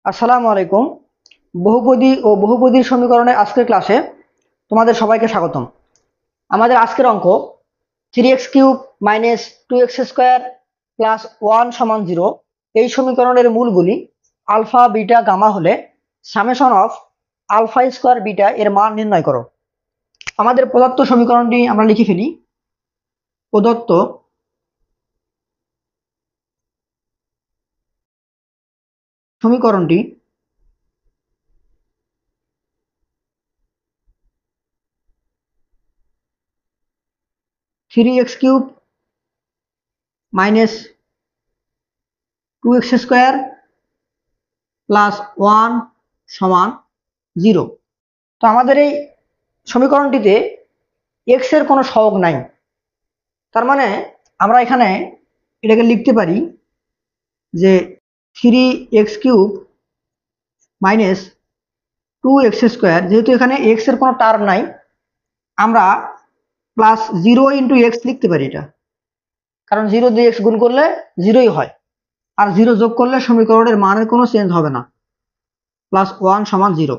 আসসালামু আলাইকুম। বহুপদী ও বহুপদীর সমীকরণের আজকের ক্লাসে তোমাদের সবাইকে স্বাগতম। আমাদের আজকের অঙ্ক 3x³ - 2x² + 1 = 0 এই সমীকরণের মূলগুলি আলফা বিটা গামা হলে summation of alpha square beta এর মান নির্ণয় করো। আমাদের প্রদত্ত সমীকরণটি আমরা লিখে ফেলি। প্রদত্ত সমীকরণটি 3x³ - 2x² + 1 = 0। তো আমাদের এই সমীকরণটিতে x এর কোনো সহগ নাই, তার মানে আমরা এখানে এটাকে লিখতে পারি যে 3x³ - 2x², যেহেতু এখানে x এর কোনো টার্ম নাই আমরা +0 × x লিখতে পারি। এটা কারণ 0 দিয়ে x গুণ করলে 0ই হয়, আর 0 যোগ করলে সমীকরণের মানের কোনো চেঞ্জ হবে না। +1 = 0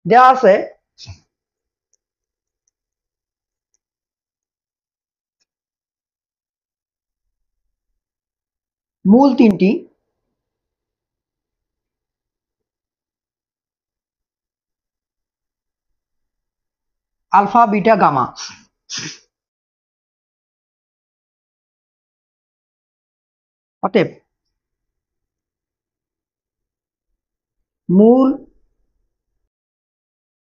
দেওয়া আছে। মূল তিনটি আলফা বিটা গামা। অতএব মূল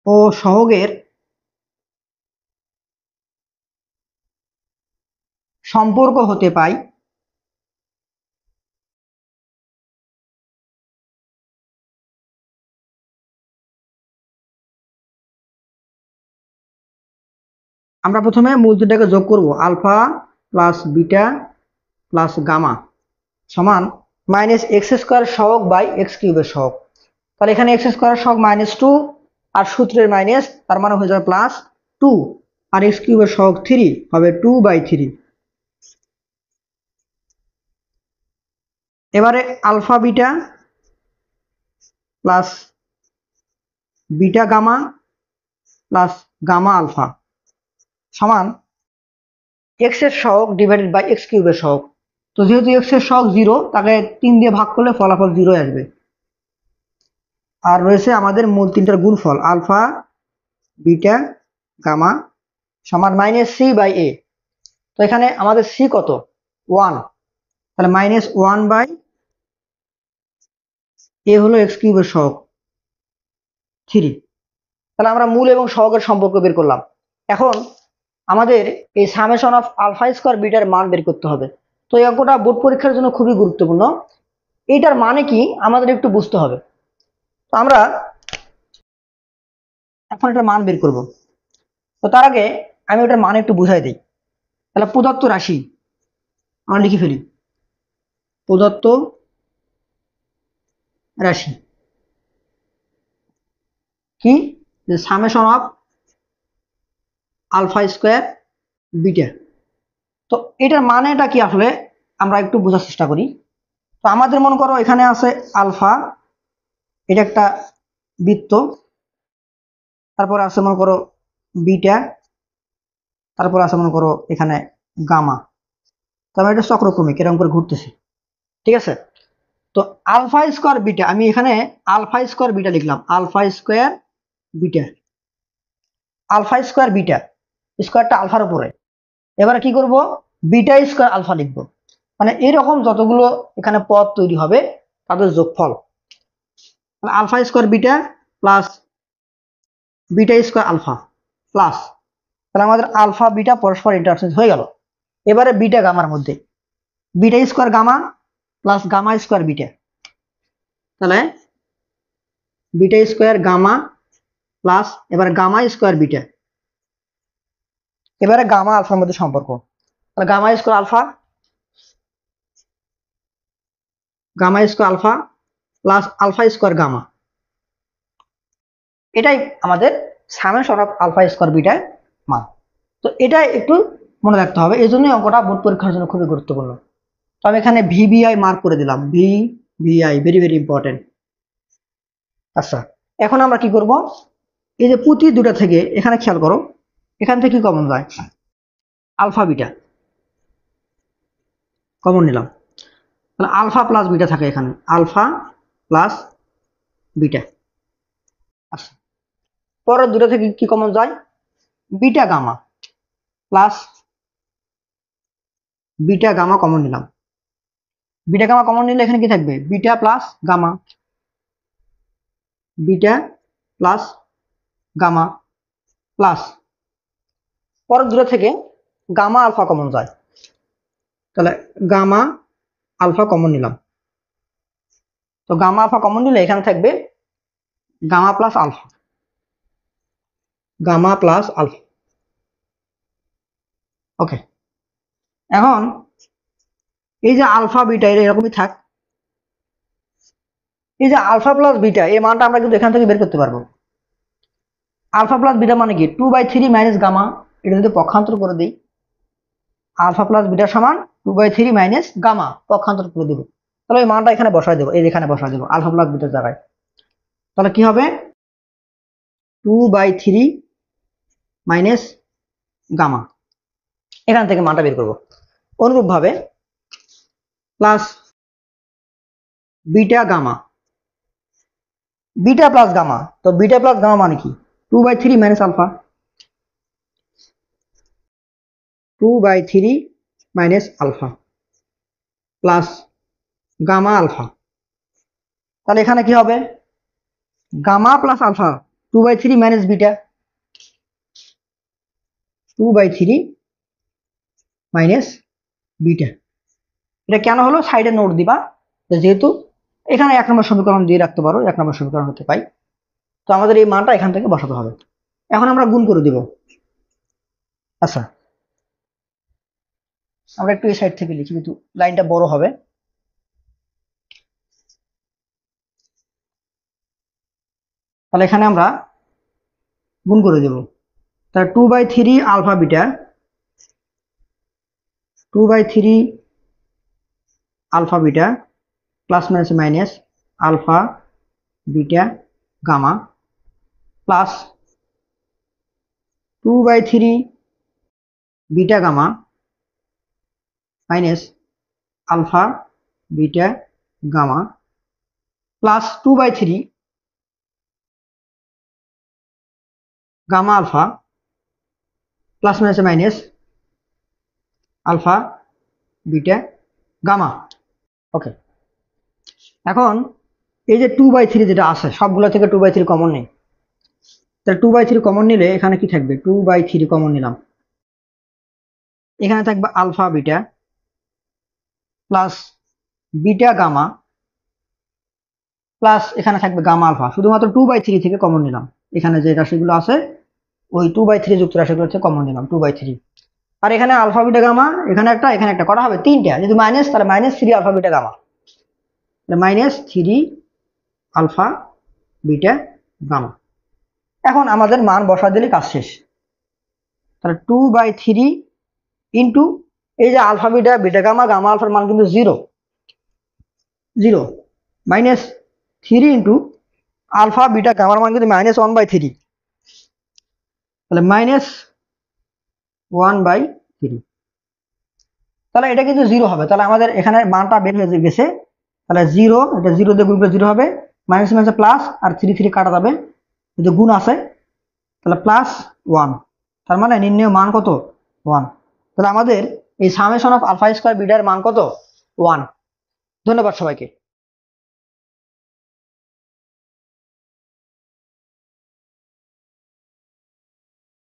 ও সহগের সম্পর্ক হতে পাই আমরা প্রথমে মূল দুটাকে যোগ করব। Alpha plus beta plus gamma সমান -x² সহগ বাই x³ এর সহগ। তাহলে এখানে x² সহগ -2 আর সূত্রের মাইনাস, তার মানে হয়ে যাবে +2, আর x³ এর সহগ 3 হবে 2/3। এবারে alpha beta plus beta gamma plus gamma alpha সমান x এর সহগ ডিভাইডেড বাই x³ এর সহগ। তো যেহেতু x এর সহগ 0, তাকে 3 দিয়ে ভাগ করলে ফলাফল 0 আসবে। আর রয়েছে আমাদের মূল তিনটার গুণফল আলফা বিটা গামা সমান -c/a। তো এখানে আমাদের c কত? 1, তাহলে -1/a হলো x³ এর সহগ 3। তাহলে আমরা মূল এবং সহগের সম্পর্ক বের করলাম। এখন আমাদের এই সামেশন অফ আলফা স্কোয়ার বিটার মান বের করতে হবে। তো এই অঙ্কটা বোর্ড পরীক্ষার জন্য খুবই গুরুত্বপূর্ণ। এইটার মানে কি আমাদের একটু বুঝতে হবে। তো আমরা এখন এটার মান বের করব। তো তার আগে আমি ওটার মান একটু বুঝাই দিই। তাহলে প্রদত্ত রাশি আমরা লিখে ফেলি। প্রদত্ত রাশি কি? Summation of alpha square beta. তো এটার মানেটা কি আসলে আমরা একটু বোঝার চেষ্টা করি। তো আমাদের মনে করো এখানে আছে আলফা, এটা একটা বৃত্ত, তারপর আছে মনে করো বিটা, তারপর আছে মনে করো এখানে গামা। তারপর এটা চক্রক্রমিক এরকম করে ঘুরতেছে, ঠিক আছে? তো আলফা স্কোয়ার বিটা, আমি এখানে আলফা স্কোয়ার বিটা লিখলাম। Alpha square beta, alpha square beta, স্কোয়ারটা আলফার উপরে। এবারে কি করব? বিটা স্কোয়ার আলফা লিখবো। মানে এরকম যতগুলো এখানে পদ তৈরি হবে তাদের যোগফল। Alpha square beta plus beta square alpha plus, তাহলে আমাদের আলফা বিটা পরস্পর ইন্টারচেঞ্জ হয়ে গেল। এবারে বিটা গামার মধ্যে beta square gamma plus gamma square beta, তাহলে বিটা স্কোয়ার গামা প্লাস এবার গামা স্কোয়ার বিটা। এবারে গামা আলফার মধ্যে সম্পর্ক, তাহলে gamma square alpha plus alpha square gamma. এটাই আমাদের সামেশন অফ আলফা স্কোয়ার বিটার মান। তো এটা একটু মনে রাখতে হবে, এই জন্যই অঙ্কটা বোর্ড পরীক্ষার জন্য খুবই গুরুত্বপূর্ণ। তো আমি এখানে ভিবিআই মার্ক করে দিলাম। VI very very important. আচ্ছা, এখন আমরা কি করব, এই যে প্রতি দুটা থেকে এখানে খেয়াল করো, এখান থেকে কি কমন যায়, আলফা বিটা কমন নিলাম, তাহলে আলফা প্লাস বিটা থাকে এখানে, আলফা প্লাস বিটা। আচ্ছা, পরের দুটো থেকে কি কমন যায়, beta gamma plus beta gamma common নিলাম। বিটা গামা কমন নিলে এখানে কি থাকবে, beta plus gamma, beta plus gamma plus পরের দুটো থেকে গামা আলফা কমন যায়, তাহলে গামা আলফা কমন নিলাম। তো গামা আলফা কমন নিলে এখানে থাকবে gamma plus alpha, gamma plus alpha. Okay, এখন এই যে আলফা বিটা এরকমই থাক, এই যে আলফা প্লাস বিটা এই মানটা আমরা কিন্তু এখান থেকে বের করতে পারবো। আলফা প্লাস বিটা মানে কি, 2/3 মাইনাস গামা, এটা যদি পক্ষান্তর করে দিই, আলফা প্লাস বিটা সমান 2/3 মাইনাস গামা, পক্ষান্তর করে দেবো, তাহলে এই মানটা এখানে বসাই দেবো, এই এখানে বসাই দেবো আলফা প্লাস বিটার জায়গায়। তাহলে কি হবে, 2/3 মাইনাস গামা, এখান থেকে মানটা বের করবো। অনুরূপ ভাবে plus beta gamma, beta plus gamma, তো বিটা প্লাস গামা মানে কি, 2/3 minus alpha, 2/3 minus alpha plus gamma alpha. তাহলে এখানে কি হবে, gamma plus alpha 2/3 minus beta, 2/3 minus beta. এটা কেন হলো সাইডে নোট দিবা, যেহেতু এখানে 1 নম্বর সমীকরণ দিয়ে রাখতে পারো, 1 নম্বর সমীকরণ হতে পাই, তো আমাদের এই মানটা এখান থেকে বসাতে হবে। এখন আমরা গুণ করে দিব। আচ্ছা, আমরা একটু এই সাইড থেকে লিখি, কিন্তু লাইনটা বড় হবে। তাহলে এখানে আমরা গুণ করে দেব, তাহলে 2/3 alpha beta, 2/3 alpha beta plus minus minus alpha beta gamma plus 2/3 beta gamma minus alpha beta gamma plus 2/3 gamma alpha plus minus minus alpha beta gamma. Okay, এখন এই যে 2/3 যেটা আছে সবগুলো থেকে 2/3 কমন নেই, তাহলে 2/3 কমন নিলে এখানে কি থাকবে, 2/3 কমন নিলাম, এখানে থাকবে alpha beta plus beta gamma plus এখানে থাকবে গামা আলফা, শুধুমাত্র 2/3 থেকে কমন নিলাম, এখানে যে রাশিগুলো আছে ওই 2/3 যুক্ত রাশিগুলো হচ্ছে কমন নিলাম 2/3। আর এখানে আলফা বিটা গামা, এখানে একটা করা হবে তিনটা, যদি মাইনাস তাহলে -3 alpha beta gamma, -3 alpha beta gamma. এখন আমাদের মান বসা দিলে কাজ শেষ। তাহলে 2/3 ইন্টু এই যে alpha beta beta gamma gamma আলফার মান কিন্তু 0 -3 ইন্টু আলফা বিটা গামার মান কিন্তু -1/3, তাহলে -1/3, তাহলে এটা কিন্তু 0 হবে। তাহলে আমাদের এখানে মানটা বের হয়ে গেছে, তাহলে 0, এটা 0 দিয়ে গুণ করলে 0 হবে, মাইনাস মাইনাসে প্লাস, আর 3 কাটা যাবে, যদি গুণ আছে তাহলে +1, তার মানে নির্ণয় মান কত, 1। তাহলে আমাদের এই সামেশন অফ আলফা স্কয়ার বিটার মান কত, 1। ধন্যবাদ সবাইকে।